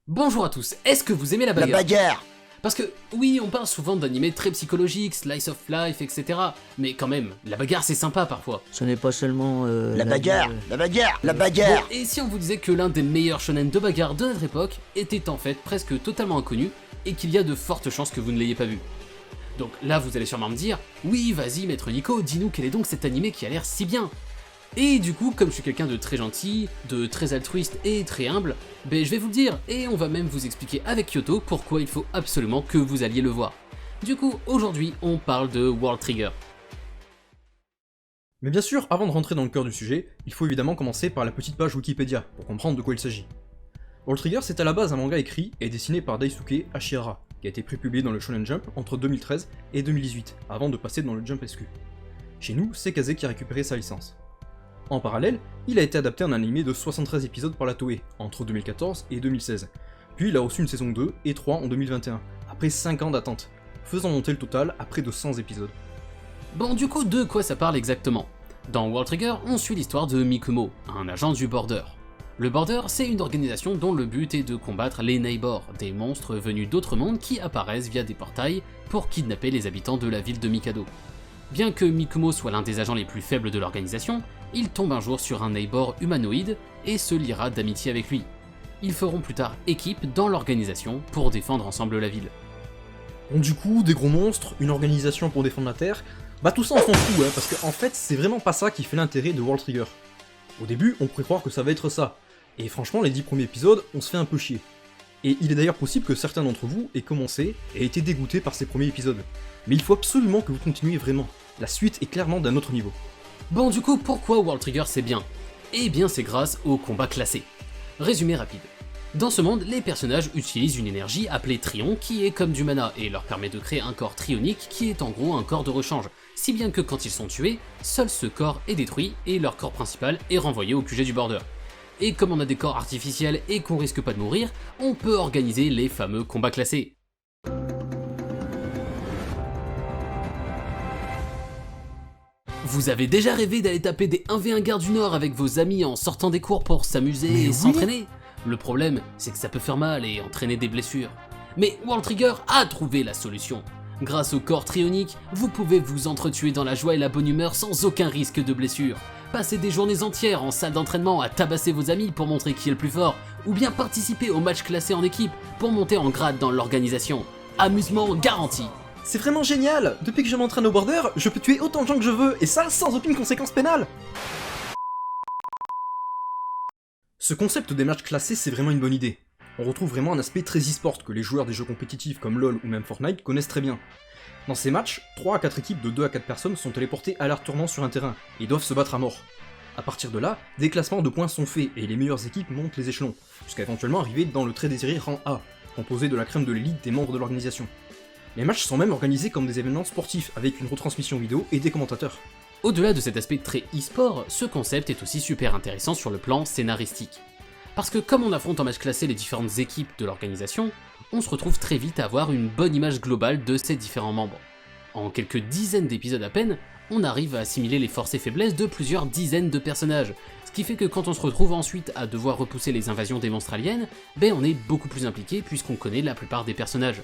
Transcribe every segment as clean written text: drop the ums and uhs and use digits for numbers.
Bonjour à tous, est-ce que vous aimez la La bagarre? bagarre. Parce que oui, on parle souvent d'animés très psychologiques, slice of life, etc. Mais quand même, la bagarre c'est sympa parfois. Ce n'est pas seulement La bagarre. La bagarre. La bagarre. Bon, et si on vous disait que l'un des meilleurs shonen de bagarre de notre époque était en fait presque totalement inconnu et qu'il y a de fortes chances que vous ne l'ayez pas vu? Donc là vous allez sûrement me dire, oui vas-y maître Nico, dis-nous quel est donc cet animé qui a l'air si bien. Et du coup, comme je suis quelqu'un de très gentil, de très altruiste et très humble, ben je vais vous le dire, et on va même vous expliquer avec Kyoto pourquoi il faut absolument que vous alliez le voir. Du coup, aujourd'hui, on parle de World Trigger. Mais bien sûr, avant de rentrer dans le cœur du sujet, il faut évidemment commencer par la petite page Wikipédia, pour comprendre de quoi il s'agit. World Trigger, c'est à la base un manga écrit et dessiné par Daisuke Hashihara, qui a été prépublié dans le Shonen Jump entre 2013 et 2018, avant de passer dans le Jump SQ. Chez nous, c'est Kaze qui a récupéré sa licence. En parallèle, il a été adapté en animé de 73 épisodes par la Toei, entre 2014 et 2016. Puis il a reçu une saison 2 et 3 en 2021, après 5 ans d'attente, faisant monter le total à près de 100 épisodes. Bon, du coup, de quoi ça parle exactement? Dans World Trigger, on suit l'histoire de Mikumo, un agent du Border. Le Border, c'est une organisation dont le but est de combattre les Neighbors, des monstres venus d'autres mondes qui apparaissent via des portails pour kidnapper les habitants de la ville de Mikado. Bien que Mikumo soit l'un des agents les plus faibles de l'organisation, il tombe un jour sur un Neighbor humanoïde et se liera d'amitié avec lui. Ils feront plus tard équipe dans l'organisation pour défendre ensemble la ville. Bon, du coup, des gros monstres, une organisation pour défendre la Terre, bah tout ça on s'en fout, parce qu'en fait c'est vraiment pas ça qui fait l'intérêt de World Trigger. Au début, on pourrait croire que ça va être ça, et franchement les 10 premiers épisodes, on se fait un peu chier. Et il est d'ailleurs possible que certains d'entre vous aient commencé et été dégoûtés par ces premiers épisodes. Mais il faut absolument que vous continuiez vraiment, la suite est clairement d'un autre niveau. Bon, du coup, pourquoi World Trigger c'est bien? Eh bien c'est grâce au combat classé. Résumé rapide. Dans ce monde, les personnages utilisent une énergie appelée Trion qui est comme du mana et leur permet de créer un corps trionique qui est en gros un corps de rechange, si bien que quand ils sont tués, seul ce corps est détruit et leur corps principal est renvoyé au QG du Border. Et comme on a des corps artificiels et qu'on risque pas de mourir, on peut organiser les fameux combats classés. Vous avez déjà rêvé d'aller taper des 1v1 Gare du Nord avec vos amis en sortant des cours pour s'amuser et s'entraîner? Le problème, c'est que ça peut faire mal et entraîner des blessures. Mais World Trigger a trouvé la solution. Grâce au corps trionique, vous pouvez vous entretuer dans la joie et la bonne humeur sans aucun risque de blessure. Passer des journées entières en salle d'entraînement à tabasser vos amis pour montrer qui est le plus fort, ou bien participer aux matchs classés en équipe pour monter en grade dans l'organisation. Amusement garanti. C'est vraiment génial! Depuis que je m'entraîne au Border, je peux tuer autant de gens que je veux, et ça sans aucune conséquence pénale! Ce concept des matchs classés, c'est vraiment une bonne idée. On retrouve vraiment un aspect très e-sport que les joueurs des jeux compétitifs comme LoL ou même Fortnite connaissent très bien. Dans ces matchs, 3 à 4 équipes de 2 à 4 personnes sont téléportées à leur tournant sur un terrain, et doivent se battre à mort. A partir de là, des classements de points sont faits, et les meilleures équipes montent les échelons, jusqu'à éventuellement arriver dans le très désiré rang A, composé de la crème de l'élite des membres de l'organisation. Les matchs sont même organisés comme des événements sportifs, avec une retransmission vidéo et des commentateurs. Au-delà de cet aspect très e-sport, ce concept est aussi super intéressant sur le plan scénaristique. Parce que comme on affronte en match classé les différentes équipes de l'organisation, on se retrouve très vite à avoir une bonne image globale de ces différents membres. En quelques dizaines d'épisodes à peine, on arrive à assimiler les forces et faiblesses de plusieurs dizaines de personnages, ce qui fait que quand on se retrouve ensuite à devoir repousser les invasions des monstres aliens, ben on est beaucoup plus impliqué puisqu'on connaît la plupart des personnages.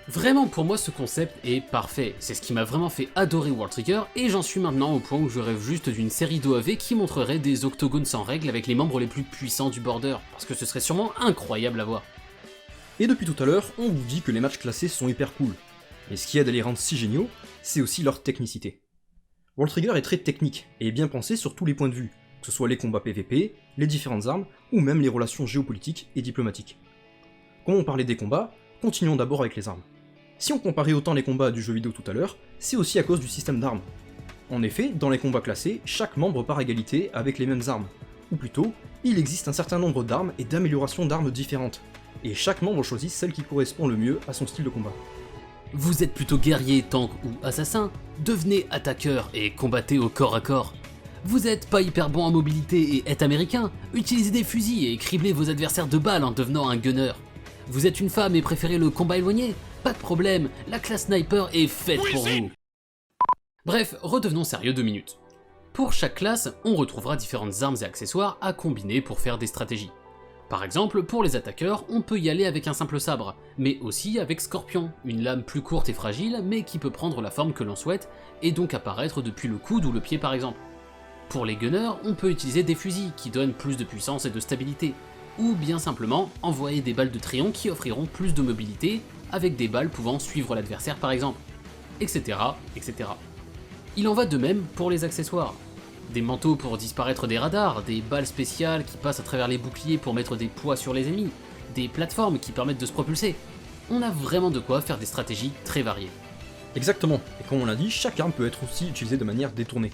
Vraiment pour moi ce concept est parfait, c'est ce qui m'a vraiment fait adorer World Trigger et j'en suis maintenant au point où je rêve juste d'une série d'OAV qui montrerait des octogones sans règles avec les membres les plus puissants du Border, parce que ce serait sûrement incroyable à voir. Et depuis tout à l'heure, on vous dit que les matchs classés sont hyper cool. Mais ce qui aide à les rendre si géniaux, c'est aussi leur technicité. World Trigger est très technique et est bien pensé sur tous les points de vue, que ce soit les combats PvP, les différentes armes, ou même les relations géopolitiques et diplomatiques. Comme on parlait des combats, continuons d'abord avec les armes. Si on comparait autant les combats du jeu vidéo tout à l'heure, c'est aussi à cause du système d'armes. En effet, dans les combats classés, chaque membre part à égalité avec les mêmes armes. Ou plutôt, il existe un certain nombre d'armes et d'améliorations d'armes différentes. Et chaque membre choisit celle qui correspond le mieux à son style de combat. Vous êtes plutôt guerrier, tank ou assassin? Devenez attaqueur et combattez au corps à corps. Vous êtes pas hyper bon en mobilité et êtes américain? Utilisez des fusils et criblez vos adversaires de balles en devenant un gunner. Vous êtes une femme et préférez le combat éloigné? Pas de problème, la classe sniper est faite pour vous. Bref, redevenons sérieux 2 minutes. Pour chaque classe, on retrouvera différentes armes et accessoires à combiner pour faire des stratégies. Par exemple, pour les attaqueurs, on peut y aller avec un simple sabre, mais aussi avec Scorpion, une lame plus courte et fragile, mais qui peut prendre la forme que l'on souhaite, et donc apparaître depuis le coude ou le pied par exemple. Pour les gunners, on peut utiliser des fusils, qui donnent plus de puissance et de stabilité, ou bien simplement envoyer des balles de Trion qui offriront plus de mobilité, avec des balles pouvant suivre l'adversaire par exemple, etc., etc. Il en va de même pour les accessoires. Des manteaux pour disparaître des radars, des balles spéciales qui passent à travers les boucliers pour mettre des poids sur les ennemis, des plateformes qui permettent de se propulser. On a vraiment de quoi faire des stratégies très variées. Exactement, et comme on l'a dit, chaque arme peut être aussi utilisée de manière détournée.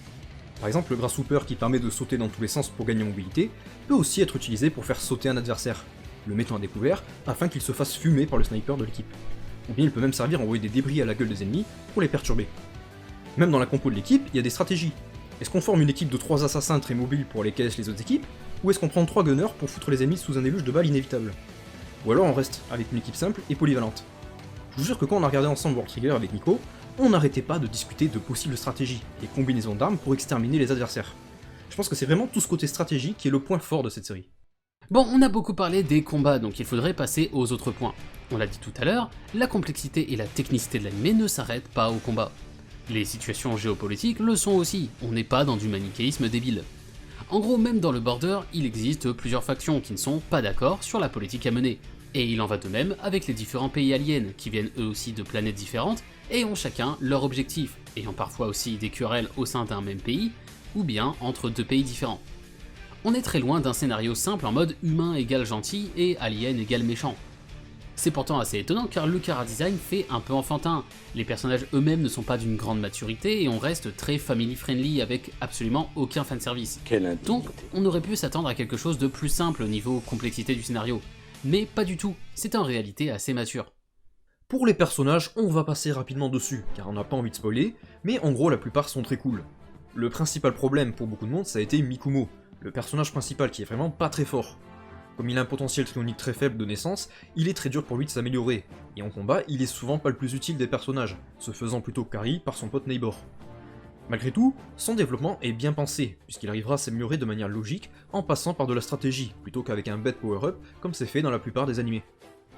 Par exemple, le Grasshopper qui permet de sauter dans tous les sens pour gagner en mobilité, peut aussi être utilisé pour faire sauter un adversaire, le mettant à découvert afin qu'il se fasse fumer par le sniper de l'équipe. Ou bien il peut même servir à envoyer des débris à la gueule des ennemis pour les perturber. Même dans la compo de l'équipe, il y a des stratégies. Est-ce qu'on forme une équipe de 3 assassins très mobiles pour les caisses les autres équipes, ou est-ce qu'on prend 3 gunners pour foutre les ennemis sous un déluge de balles inévitable? Ou alors on reste avec une équipe simple et polyvalente. Je vous jure que quand on a regardé ensemble World Trigger avec Nico, on n'arrêtait pas de discuter de possibles stratégies et combinaisons d'armes pour exterminer les adversaires. Je pense que c'est vraiment tout ce côté stratégique qui est le point fort de cette série. Bon, on a beaucoup parlé des combats, donc il faudrait passer aux autres points. On l'a dit tout à l'heure, la complexité et la technicité de l'anime ne s'arrêtent pas au combat. Les situations géopolitiques le sont aussi, on n'est pas dans du manichéisme débile. En gros, même dans le Border, il existe plusieurs factions qui ne sont pas d'accord sur la politique à mener. Et il en va de même avec les différents pays aliens, qui viennent eux aussi de planètes différentes, et ont chacun leur objectif, ayant parfois aussi des querelles au sein d'un même pays, ou bien entre deux pays différents. On est très loin d'un scénario simple en mode humain égale gentil et alien égale méchant. C'est pourtant assez étonnant car le chara-design fait un peu enfantin, les personnages eux-mêmes ne sont pas d'une grande maturité et on reste très family-friendly avec absolument aucun fanservice. Donc on aurait pu s'attendre à quelque chose de plus simple au niveau complexité du scénario. Mais pas du tout, c'est en réalité assez mature. Pour les personnages, on va passer rapidement dessus, car on n'a pas envie de spoiler, mais en gros la plupart sont très cool. Le principal problème pour beaucoup de monde ça a été Mikumo, le personnage principal qui est vraiment pas très fort. Comme il a un potentiel trionique très faible de naissance, il est très dur pour lui de s'améliorer, et en combat, il est souvent pas le plus utile des personnages, se faisant plutôt carry par son pote Neighbor. Malgré tout, son développement est bien pensé, puisqu'il arrivera à s'améliorer de manière logique en passant par de la stratégie, plutôt qu'avec un bête power-up, comme c'est fait dans la plupart des animés.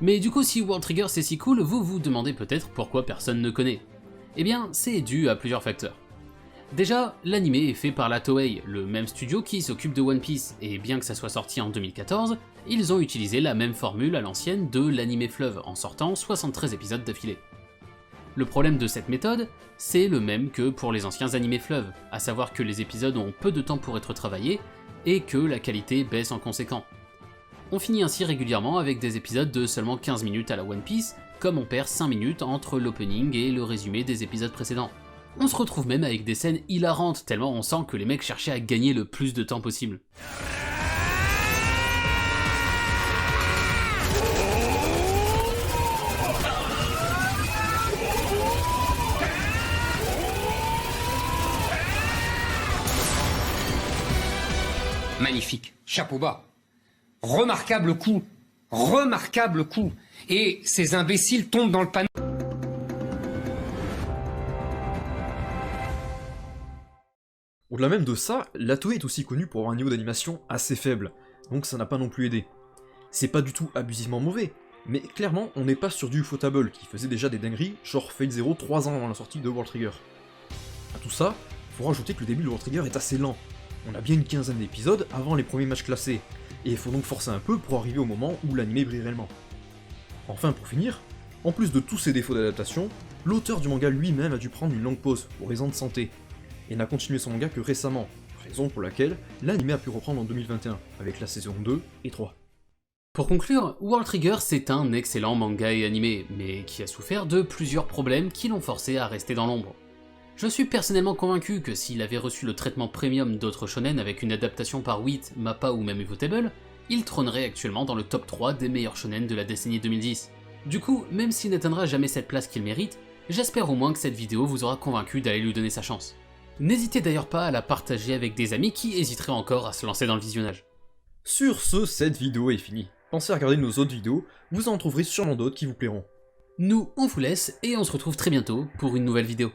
Mais du coup, si World Trigger c'est si cool, vous vous demandez peut-être pourquoi personne ne connaît. Eh bien, c'est dû à plusieurs facteurs. Déjà, l'anime est fait par la Toei, le même studio qui s'occupe de One Piece, et bien que ça soit sorti en 2014, ils ont utilisé la même formule à l'ancienne de l'anime fleuve, en sortant 73 épisodes d'affilée. Le problème de cette méthode, c'est le même que pour les anciens animés fleuves, à savoir que les épisodes ont peu de temps pour être travaillés, et que la qualité baisse en conséquent. On finit ainsi régulièrement avec des épisodes de seulement 15 minutes à la One Piece, comme on perd 5 minutes entre l'opening et le résumé des épisodes précédents. On se retrouve même avec des scènes hilarantes, tellement on sent que les mecs cherchaient à gagner le plus de temps possible. Magnifique, chapeau bas. Remarquable coup. Remarquable coup. Et ces imbéciles tombent dans le panneau. Au-delà même de ça, la Toei est aussi connue pour avoir un niveau d'animation assez faible, donc ça n'a pas non plus aidé. C'est pas du tout abusivement mauvais, mais clairement on n'est pas sur du Ufotable qui faisait déjà des dingueries, genre Fate Zero 3 ans avant la sortie de World Trigger. A tout ça, faut rajouter que le début de World Trigger est assez lent. On a bien une quinzaine d'épisodes avant les premiers matchs classés, et il faut donc forcer un peu pour arriver au moment où l'anime brille réellement. Enfin pour finir, en plus de tous ces défauts d'adaptation, l'auteur du manga lui-même a dû prendre une longue pause pour raison de santé, et n'a continué son manga que récemment, raison pour laquelle l'anime a pu reprendre en 2021, avec la saison 2 et 3. Pour conclure, World Trigger c'est un excellent manga et animé, mais qui a souffert de plusieurs problèmes qui l'ont forcé à rester dans l'ombre. Je suis personnellement convaincu que s'il avait reçu le traitement premium d'autres shonen avec une adaptation par Wit, Mappa ou même Ufotable, il trônerait actuellement dans le top 3 des meilleurs shonen de la décennie 2010. Du coup, même s'il n'atteindra jamais cette place qu'il mérite, j'espère au moins que cette vidéo vous aura convaincu d'aller lui donner sa chance. N'hésitez d'ailleurs pas à la partager avec des amis qui hésiteraient encore à se lancer dans le visionnage. Sur ce, cette vidéo est finie. Pensez à regarder nos autres vidéos, vous en trouverez sûrement d'autres qui vous plairont. Nous, on vous laisse et on se retrouve très bientôt pour une nouvelle vidéo.